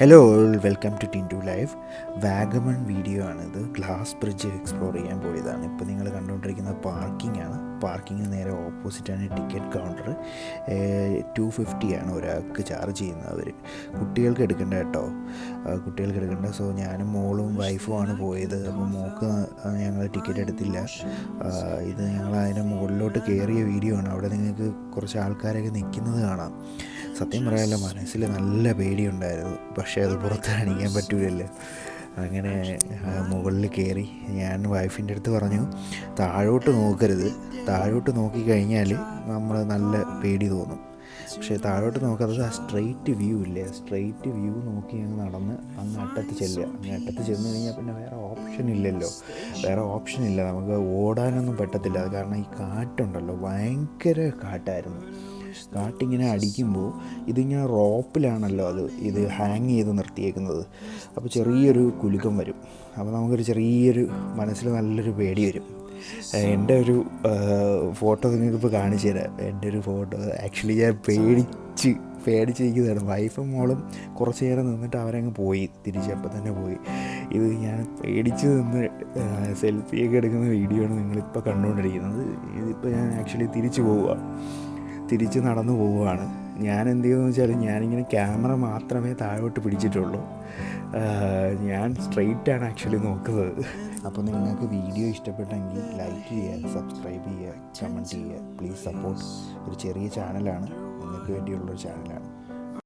Hello all, welcome to Tintu live. Vagamon video ആണിത്. Glass bridge explore ചെയ്യാൻ പോയതാണ്. ഇപ്പോൾ നിങ്ങൾ കണ്ടുകൊണ്ടിരിക്കുന്നത് പാർക്കിംഗ് ആണ്. പാർക്കിങ്ങിന് നേരെ ഓപ്പോസിറ്റാണ് ടിക്കറ്റ് കൗണ്ടർ. 250 ആണ് ഒരാൾക്ക് ചാർജ് ചെയ്യുന്നത്. അവർ കുട്ടികൾക്ക് എടുക്കേണ്ട കേട്ടോ, കുട്ടികൾക്ക് എടുക്കേണ്ട. സോ ഞാനും മോളും വൈഫുമാണ് പോയത്. അപ്പോൾ മോൾക്ക് ഞങ്ങൾ ടിക്കറ്റ് എടുത്തില്ല. ഇത് ഞങ്ങൾ അതിൻ്റെ മുകളിലോട്ട് കയറിയ വീഡിയോ ആണ്. അവിടെ നിങ്ങൾക്ക് കുറച്ച് ആൾക്കാരൊക്കെ നിൽക്കുന്നത് കാണാം. സത്യം പറയാമല്ലോ, മനസ്സിൽ നല്ല പേടിയുണ്ടായിരുന്നു. പക്ഷേ അത് പുറത്ത് കാണിക്കാൻ പറ്റൂലല്ലോ. അങ്ങനെ മുകളിൽ കയറി. ഞാൻ വൈഫിൻ്റെ അടുത്ത് പറഞ്ഞു, താഴോട്ട് നോക്കരുത്, താഴോട്ട് നോക്കിക്കഴിഞ്ഞാൽ നമ്മൾ നല്ല പേടി തോന്നും. പക്ഷേ താഴോട്ട് നോക്കാത്തത് ആ സ്ട്രെയിറ്റ് വ്യൂ ഇല്ലേ, സ്ട്രെയിറ്റ് വ്യൂ നോക്കി അങ്ങ് നടന്ന് അങ്ങ് അറ്റത്ത് ചെല്ലുക. അങ്ങ് അറ്റത്ത് ചെന്ന് കഴിഞ്ഞാൽ പിന്നെ വേറെ ഓപ്ഷൻ ഇല്ലല്ലോ, വേറെ ഓപ്ഷൻ ഇല്ല. നമുക്ക് ഓടാനൊന്നും പറ്റത്തില്ല. അത് കാരണം ഈ കാറ്റുണ്ടല്ലോ, ഭയങ്കര കാറ്റായിരുന്നു. കാറ്റിങ്ങനെ അടിക്കുമ്പോൾ ഇതിങ്ങനെ റോപ്പിലാണല്ലോ ഇത് ഹാങ് ചെയ്ത് നിർത്തിയേക്കുന്നത്. അപ്പോൾ ചെറിയൊരു കുലുക്കം വരും. അപ്പോൾ നമുക്കൊരു ചെറിയൊരു മനസ്സിൽ നല്ലൊരു പേടി വരും. എൻ്റെ ഒരു ഫോട്ടോ നിങ്ങൾക്കിപ്പോൾ കാണിച്ചു തരാം. എൻ്റെ ഒരു ഫോട്ടോ ആക്ച്വലി ഞാൻ പേടിച്ചിരിക്കുന്നതാണ്. വൈഫും മോളും കുറച്ച് നേരം നിന്നിട്ട് അവരങ്ങ് പോയി, തിരിച്ചപ്പോൾ തന്നെ പോയി. ഇത് ഞാൻ പേടിച്ച് നിന്ന് സെൽഫിയൊക്കെ എടുക്കുന്ന വീഡിയോ ആണ് നിങ്ങളിപ്പോൾ കണ്ടുകൊണ്ടിരിക്കുന്നത്. ഇതിപ്പോൾ ഞാൻ ആക്ച്വലി തിരിച്ച് നടന്നു പോവുകയാണ്. ഞാൻ എന്ത് ചെയ്യുമെന്ന് വെച്ചാൽ, ഞാനിങ്ങനെ ക്യാമറ മാത്രമേ താഴോട്ട് പിടിച്ചിട്ടുള്ളൂ. ഞാൻ സ്ട്രെയിറ്റാണ് ആക്ച്വലി നോക്കുന്നത്. അപ്പോൾ നിങ്ങൾക്ക് വീഡിയോ ഇഷ്ടപ്പെട്ടെങ്കിൽ ലൈക്ക് ചെയ്യുക, സബ്സ്ക്രൈബ് ചെയ്യുക, കമൻറ്റ് ചെയ്യുക. Please support. ഒരു ചെറിയ ചാനലാണ്, നിങ്ങൾക്ക് വേണ്ടിയുള്ളൊരു ചാനലാണ്.